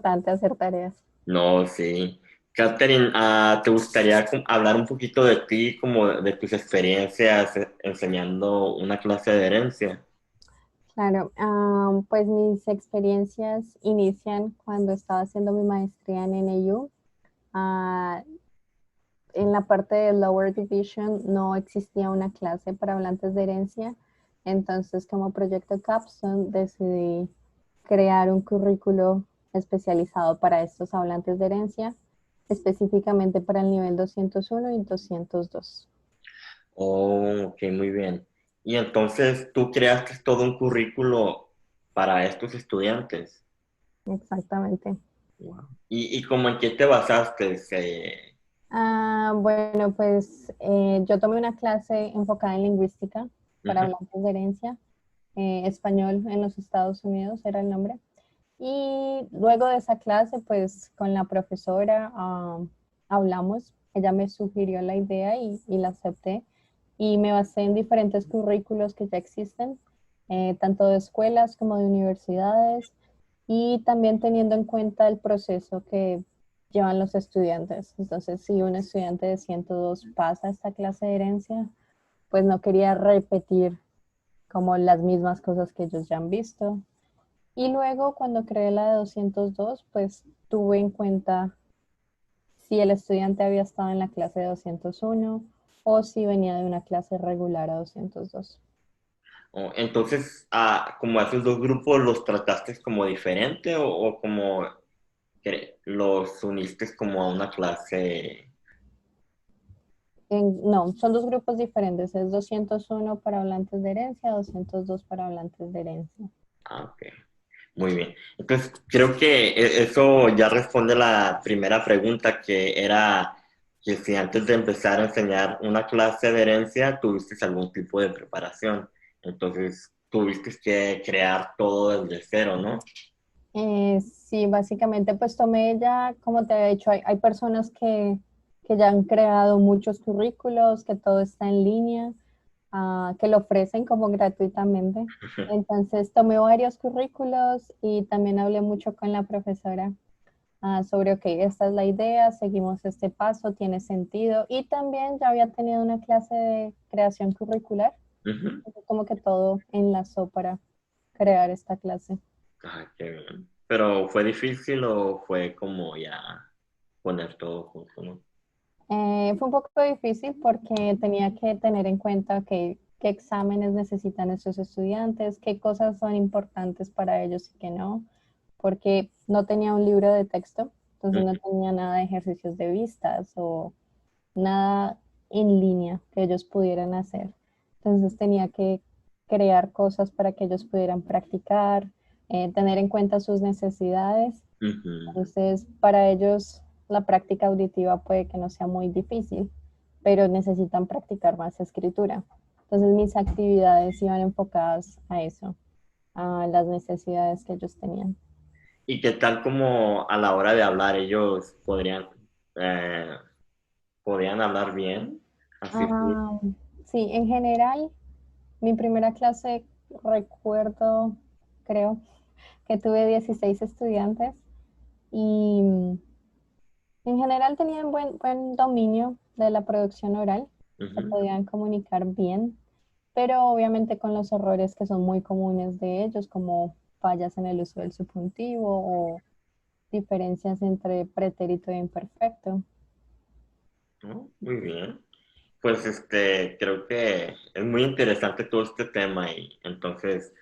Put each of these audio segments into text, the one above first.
importante hacer tareas. No, sí. Catherine, ¿te gustaría hablar un poquito de ti, como de tus experiencias enseñando una clase de herencia? Claro, pues mis experiencias inician cuando estaba haciendo mi maestría en NAU. Ah, en la parte de Lower Division no existía una clase para hablantes de herencia, entonces como proyecto Capstone decidí crear un currículo especializado para estos hablantes de herencia, específicamente para el nivel 201 y 202. Oh, ok, muy bien. Y entonces tú creaste todo un currículo para estos estudiantes. Exactamente. Wow. ¿Y cómo en qué te basaste? Bueno, pues yo tomé una clase enfocada en lingüística para Ujú. hablantes de herencia, español en los Estados Unidos era el nombre. Y luego de esa clase, pues con la profesora hablamos, ella me sugirió la idea y la acepté y me basé en diferentes currículos que ya existen, tanto de escuelas como de universidades y también teniendo en cuenta el proceso que llevan los estudiantes. Entonces, si un estudiante de 102 pasa esta clase de herencia, pues no quería repetir como las mismas cosas que ellos ya han visto. Y luego, cuando creé la de 202, pues tuve en cuenta si el estudiante había estado en la clase de 201 o si venía de una clase regular a 202. Oh, entonces, como a esos dos grupos los trataste como diferente o como los uniste como a una clase. No, son dos grupos diferentes. Es 201 para hablantes de herencia, 202 para hablantes de herencia. Ok, muy bien. Entonces, creo que eso ya responde la primera pregunta, que era que si antes de empezar a enseñar una clase de herencia tuviste algún tipo de preparación. Entonces, tuviste que crear todo desde cero, ¿no? Sí, básicamente pues tomé ya, como te he dicho, hay personas que ya han creado muchos currículos, que todo está en línea, que lo ofrecen como gratuitamente. Entonces tomé varios currículos y también hablé mucho con la profesora sobre, ok, esta es la idea, seguimos este paso, tiene sentido. Y también ya había tenido una clase de creación curricular, Ujú. como que todo enlazó para crear esta clase. Ah, qué bien. Pero ¿fue difícil o fue como ya poner todo junto, ¿no? Fue un poco difícil porque tenía que tener en cuenta qué exámenes necesitan estos estudiantes, qué cosas son importantes para ellos y qué no, porque no tenía un libro de texto, entonces no Ujú. tenía nada de ejercicios de vistas o nada en línea que ellos pudieran hacer. Entonces tenía que crear cosas para que ellos pudieran practicar, tener en cuenta sus necesidades. Ujú. Entonces, para ellos la práctica auditiva puede que no sea muy difícil, pero necesitan practicar más escritura. Entonces, mis actividades iban enfocadas a eso, a las necesidades que ellos tenían. ¿Y qué tal como a la hora de hablar ellos eh, podían hablar bien? Así fue. Ah, sí, en general, mi primera clase recuerdo, creo, que tuve 16 estudiantes y en general tenían buen dominio de la producción oral, se Ujú. podían comunicar bien, pero obviamente con los errores que son muy comunes de ellos, como fallas en el uso del subjuntivo o diferencias entre pretérito e imperfecto. ¿No? Muy bien. Pues creo que es muy interesante todo este tema y entonces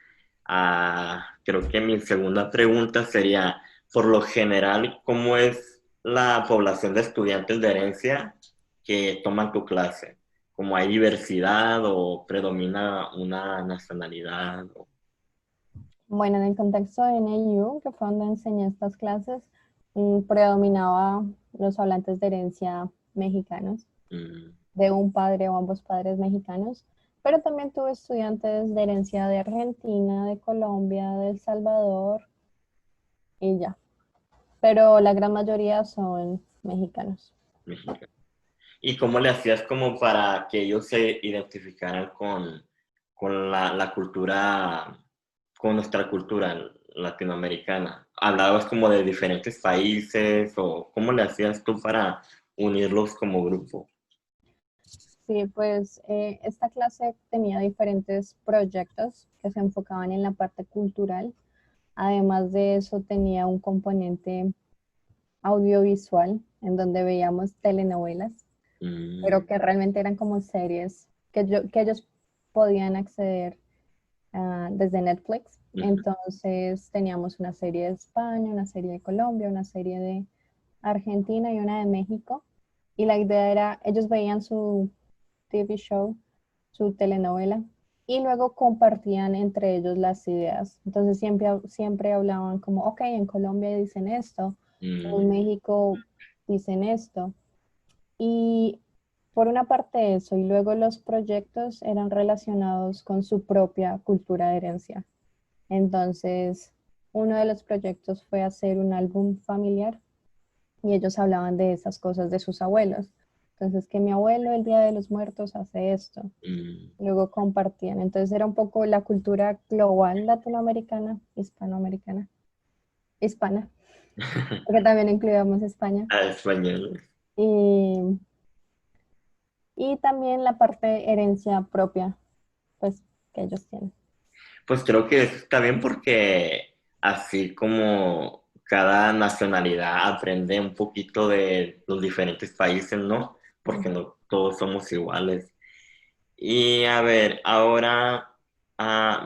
creo que mi segunda pregunta sería, por lo general, ¿cómo es la población de estudiantes de herencia que toman tu clase? ¿Cómo hay diversidad o predomina una nacionalidad? Bueno, en el contexto de NIU, que fue donde enseñé estas clases, predominaba los hablantes de herencia mexicanos, Mm, de un padre o ambos padres mexicanos, pero también tuve estudiantes de herencia de Argentina, de Colombia, de El Salvador y ya. Pero la gran mayoría son mexicanos. mexicano. ¿Y cómo le hacías como para que ellos se identificaran con la cultura, con nuestra cultura? latinoamericana. ¿Hablabas como de diferentes países o cómo le hacías tú para unirlos como grupo? Sí, pues esta clase tenía diferentes proyectos que se enfocaban en la parte cultural. Además de eso, tenía un componente audiovisual en donde veíamos telenovelas, Mm, pero que realmente eran como series que ellos podían acceder desde Netflix. ujú, Entonces teníamos una serie de España, una serie de Colombia, una serie de Argentina y una de México. Y la idea era, ellos veían su TV show, su telenovela, y luego compartían entre ellos las ideas. Entonces siempre hablaban como, ok, en Colombia dicen esto, en mm. México dicen esto. Y por una parte eso, y luego los proyectos eran relacionados con su propia cultura de herencia. Entonces, uno de los proyectos fue hacer un álbum familiar y ellos hablaban de esas cosas de sus abuelos. Entonces, que mi abuelo el Día de los Muertos hace esto. Mm. Luego compartían. Entonces, era un poco la cultura global latinoamericana, hispanoamericana, hispana, porque también incluíamos España. Ah, español. Y, y también la parte de herencia propia, pues, que ellos tienen. Pues creo que eso está bien porque así como cada nacionalidad aprende un poquito de los diferentes países, ¿no? Porque no todos somos iguales. Y a ver, ahora, ah,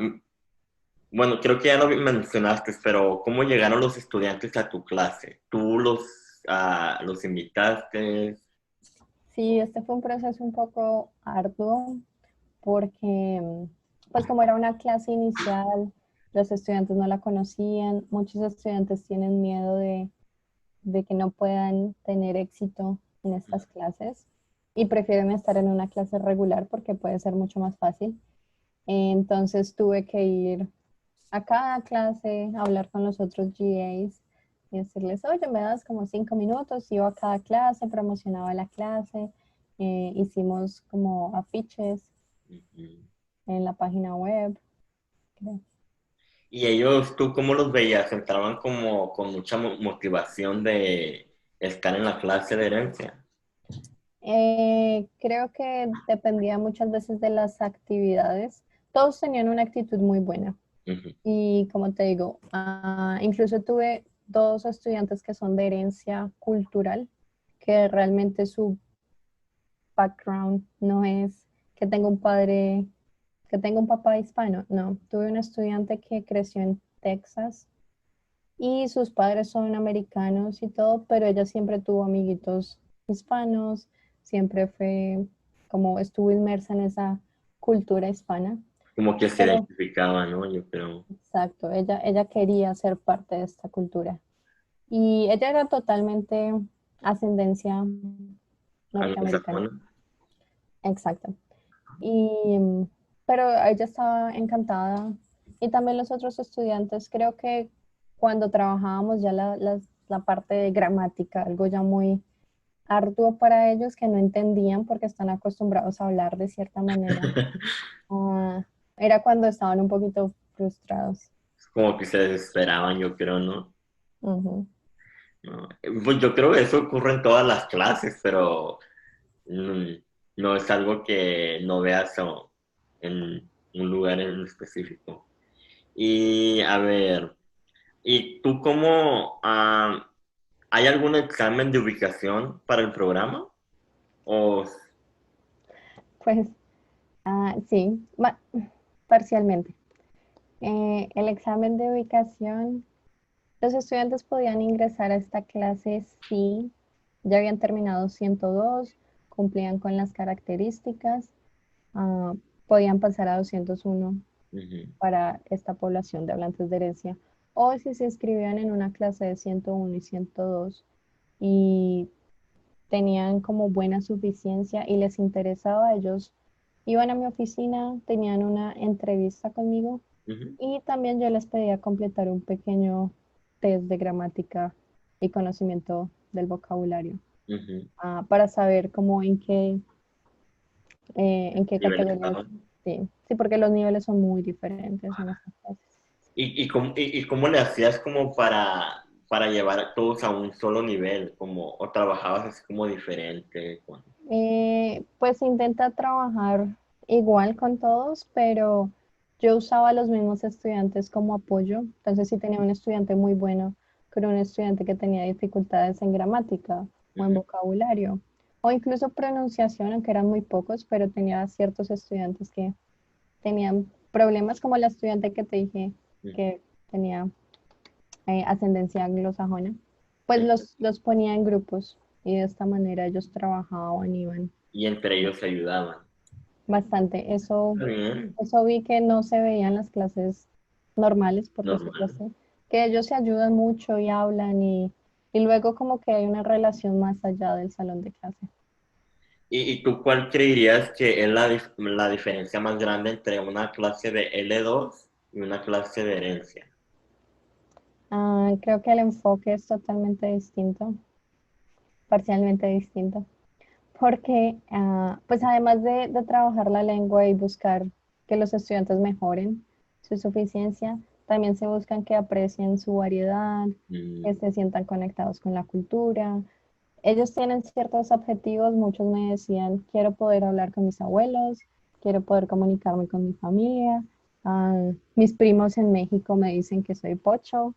bueno, creo que ya lo mencionaste, pero ¿cómo llegaron los estudiantes a tu clase? ¿Tú los invitaste? Sí, este fue un proceso un poco arduo porque, pues como era una clase inicial, los estudiantes no la conocían, muchos estudiantes tienen miedo de que no puedan tener éxito en estas clases y prefieren estar en una clase regular porque puede ser mucho más fácil. Entonces tuve que ir a cada clase, a hablar con los otros GAs y decirles, oye, me das como 5 minutos, iba a cada clase, promocionaba la clase, hicimos como afiches Ujú. en la página web, creo. Y ellos, ¿tú cómo los veías? ¿Entraban como con mucha motivación de estar en la clase de herencia? Creo que dependía muchas veces de las actividades. Todos tenían una actitud muy buena. Ujú. Y como te digo, incluso tuve dos estudiantes que son de herencia cultural, que realmente su background no es que tenga un padre, que tenga un papá hispano. No, tuve un estudiante que creció en Texas y sus padres son americanos y todo, pero ella siempre tuvo amiguitos hispanos, siempre fue como estuvo inmersa en esa cultura hispana. Como que se Pero, identificaban, ¿no? Yo creo. exacto, ella quería ser parte de esta cultura. Y ella era totalmente ascendencia norteamericana. Anglosajona. Exacto. Y, pero ella estaba encantada. Y también los otros estudiantes, creo que cuando trabajábamos ya la parte de gramática, algo ya muy arduo para ellos que no entendían porque están acostumbrados a hablar de cierta manera, ah, era cuando estaban un poquito frustrados. Como que se desesperaban, yo creo, ¿no? Ujú. No. Pues yo creo que eso ocurre en todas las clases, pero mm, no es algo que no veas en un lugar en específico. Y a ver, ¿y tú cómo, hay algún examen de ubicación para el programa? O, Pues sí, parcialmente. El examen de ubicación, los estudiantes podían ingresar a esta clase si ya habían terminado 102, cumplían con las características, ah, podían pasar a 201 ujú, para esta población de hablantes de herencia, o si se inscribían en una clase de 101 y 102 y tenían como buena suficiencia y les interesaba, ellos iban a mi oficina, tenían una entrevista conmigo ujú, y también yo les pedía completar un pequeño test de gramática y conocimiento del vocabulario, ujú. para saber cómo en qué Nivel categorías. estaban. Sí, sí, porque los niveles son muy diferentes en estas clases. y cómo le hacías como para llevar a todos a un solo nivel? Como, ¿o trabajabas así como diferente? Pues intenta trabajar igual con todos, pero yo usaba a los mismos estudiantes como apoyo. Entonces, si tenía un estudiante muy bueno, con un estudiante que tenía dificultades en gramática o en Ujú, vocabulario, o incluso pronunciación, aunque eran muy pocos, pero tenía ciertos estudiantes que tenían problemas, como la estudiante que te dije ujú. que tenía ascendencia anglosajona, pues Ent- los ponía en grupos y de esta manera ellos trabajaban, iban Y entre ellos se ayudaban. bastante. Está bien, Eso vi que no se veía en las clases normales, por decirlo normal. así, que ellos se ayudan mucho y hablan y luego como que hay una relación más allá del salón de clase. Y tú cuál creerías que es la diferencia más grande entre una clase de L2 y una clase de herencia? Creo que el enfoque es totalmente distinto, parcialmente distinto. Porque, pues además de trabajar la lengua y buscar que los estudiantes mejoren su suficiencia, también se buscan que aprecien su variedad, que Mm. se sientan conectados con la cultura. Ellos tienen ciertos objetivos, muchos me decían, quiero poder hablar con mis abuelos, quiero poder comunicarme con mi familia. Mis primos en México me dicen que soy pocho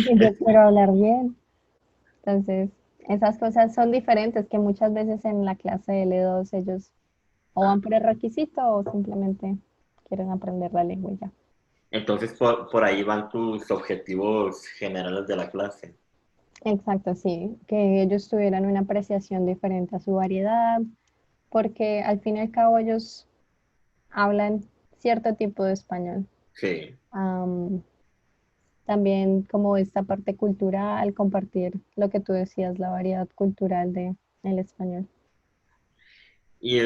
y yo quiero hablar bien. Entonces, esas cosas son diferentes que muchas veces en la clase de L2 ellos o van por el requisito o simplemente quieren aprender la lengua y ya. Entonces por ahí van tus objetivos generales de la clase. Exacto, sí, que ellos tuvieran una apreciación diferente a su variedad, porque al fin y al cabo ellos hablan cierto tipo de español. Sí. Am, También como esta parte cultural, compartir lo que tú decías, la variedad cultural de el español. Y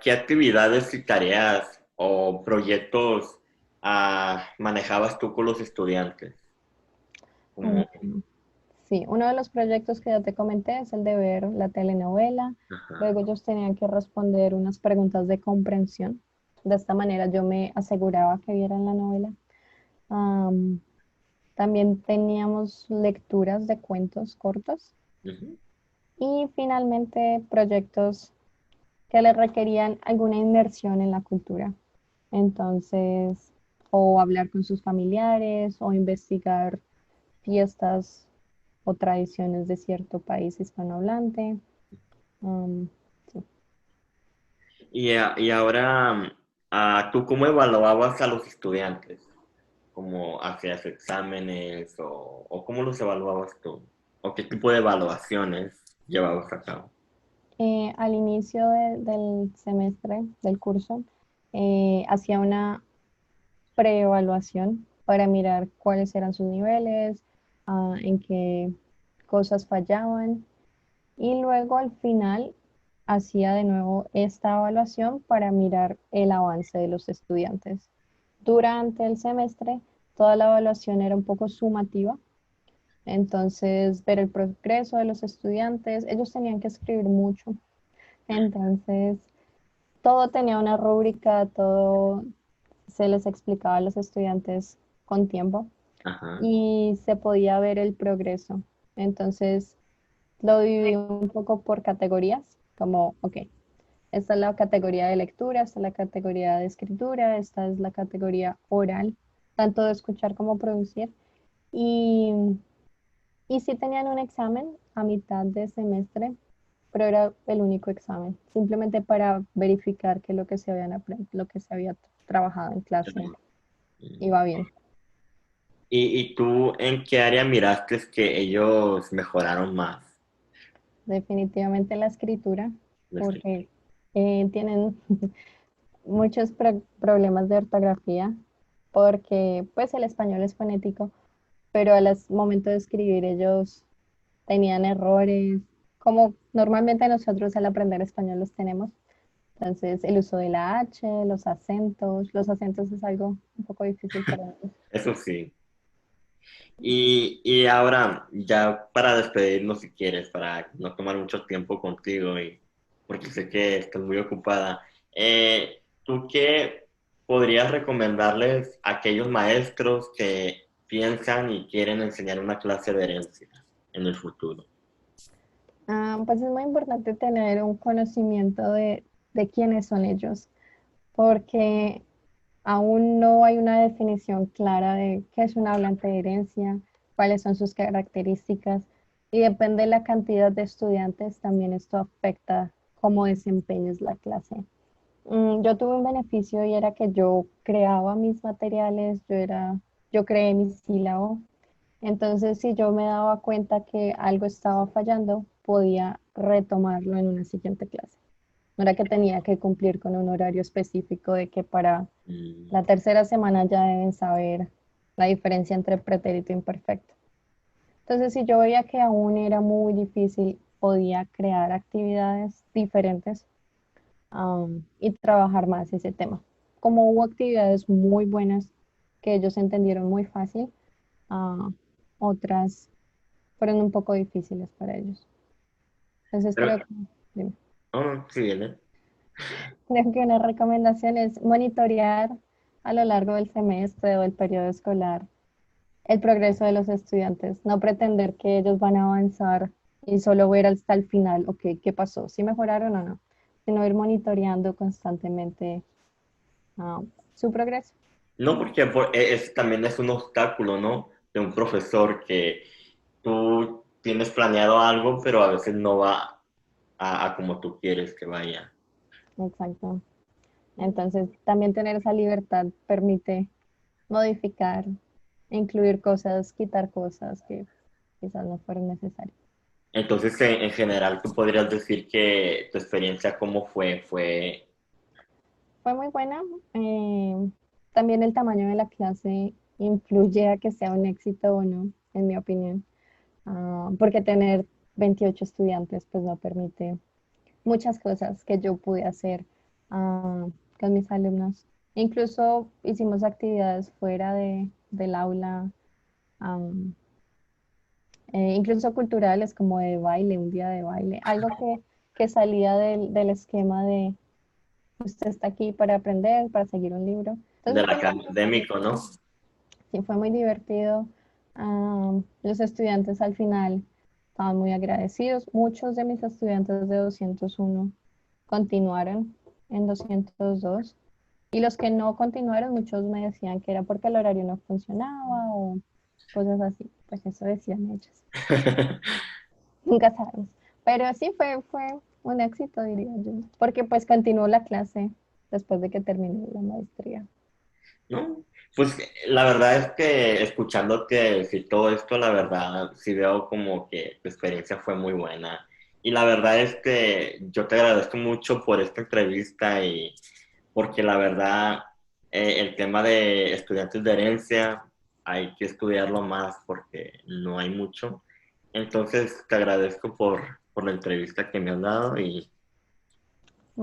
¿qué actividades y tareas o proyectos manejabas tú con los estudiantes? Mm, Como, Sí, uno de los proyectos que ya te comenté es el de ver la telenovela. ajá. Luego ellos tenían que responder unas preguntas de comprensión. De esta manera yo me aseguraba que vieran la novela. Am, También teníamos lecturas de cuentos cortos Ujú. y finalmente proyectos que les requerían alguna inmersión en la cultura. Entonces, o hablar con sus familiares o investigar fiestas o tradiciones de cierto país hispanohablante. Um, sí. Y ahora, ¿tú cómo evaluabas a los estudiantes? ¿Cómo hacías exámenes o cómo los evaluabas tú? ¿O qué tipo de evaluaciones llevabas a cabo? Al inicio del semestre, del curso, hacía una preevaluación para mirar cuáles eran sus niveles, en qué cosas fallaban y luego al final hacía de nuevo esta evaluación para mirar el avance de los estudiantes. Durante el semestre, toda la evaluación era un poco sumativa, entonces ver el progreso de los estudiantes, ellos tenían que escribir mucho, entonces todo tenía una rúbrica, todo se les explicaba a los estudiantes con tiempo Ajá. y se podía ver el progreso. Entonces lo dividí un poco por categorías, como, ok, esta es la categoría de lectura, esta es la categoría de escritura, esta es la categoría oral, tanto de escuchar como producir. Y, y sí tenían un examen a mitad de semestre, pero era el único examen, simplemente para verificar que lo que se lo que se había trabajado en clase iba bien. ¿Y tú en qué área miraste que ellos mejoraron más? Definitivamente la escritura, La escritura. porque tienen muchos problemas de ortografía, porque pues el español es fonético, pero al momento de escribir ellos tenían errores, como normalmente nosotros al aprender español los tenemos. Entonces, el uso de la H, los acentos es algo un poco difícil para ellos. Eso sí. Y ahora, ya para despedirnos si quieres, para no tomar mucho tiempo contigo y porque sé que estás muy ocupada, ¿tú qué podrías recomendarles a aquellos maestros que piensan y quieren enseñar una clase de herencia en el futuro? Pues es muy importante tener un conocimiento de quiénes son ellos, porque aún no hay una definición clara de qué es un hablante de herencia, cuáles son sus características, y depende de la cantidad de estudiantes, también esto afecta cómo desempeñes la clase. Yo tuve un beneficio y era que yo creaba mis materiales, yo creé mi sílabo. Entonces, si yo me daba cuenta que algo estaba fallando, podía retomarlo en una siguiente clase. No era que tenía que cumplir con un horario específico de que para Mm, la tercera semana ya deben saber la diferencia entre pretérito e imperfecto. Entonces, si yo veía que aún era muy difícil, podía crear actividades diferentes, y trabajar más ese tema. Como hubo actividades muy buenas que ellos entendieron muy fácil, ah, otras fueron un poco difíciles para ellos. Entonces Pero, dime. oh, sí, viene. Creo que una recomendación es monitorear a lo largo del semestre o del periodo escolar el progreso de los estudiantes, no pretender que ellos van a avanzar y solo ver hasta el final, ok, ¿qué pasó? ¿Si mejoraron o no? Sino ir monitoreando constantemente, ah, su progreso. No, porque también es un obstáculo, ¿no? De un profesor que tú tienes planeado algo, pero a veces no va a como tú quieres que vaya. Exacto. Entonces, también tener esa libertad permite modificar, incluir cosas, quitar cosas que quizás no fueron necesarias. Entonces, en general, tú podrías decir que tu experiencia, ¿cómo fue? Fue Fue muy buena. También el tamaño de la clase influye a que sea un éxito o no, en mi opinión. Porque tener 28 estudiantes pues no permite muchas cosas que yo pude hacer, con mis alumnos. Incluso hicimos actividades fuera del aula, am, incluso culturales como de baile, un día de baile, algo que salía del esquema de usted está aquí para aprender, para seguir un libro. Entonces del fue muy divertido. académico, ¿no? Sí, fue muy divertido. Los estudiantes al final estaban muy agradecidos. Muchos de mis estudiantes de 201 continuaron en 202 y los que no continuaron, muchos me decían que era porque el horario no funcionaba o cosas así. Pues eso decían ellos. Nunca sabemos. Pero sí fue un éxito, diría yo, porque pues continuó la clase después de que terminé la maestría. ¿No? Pues la verdad es que escuchándote decir todo esto, la verdad sí veo como que tu experiencia fue muy buena. Y la verdad es que yo te agradezco mucho por esta entrevista y porque la verdad el tema de estudiantes de herencia hay que estudiarlo más porque no hay mucho. Entonces te agradezco por la entrevista que me has dado y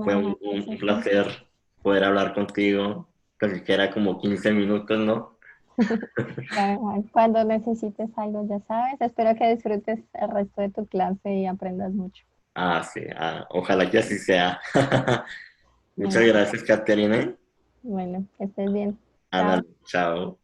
fue Bueno, un gracias. placer poder hablar contigo, casi que era como 15 minutos, ¿no? Claro, Juan, cuando necesites algo, ya sabes. Espero que disfrutes el resto de tu clase y aprendas mucho. Ah, sí, ojalá que así sea. Muchas Bueno, gracias, Caterina. bueno, que estés bien. Ana, Chao. chao.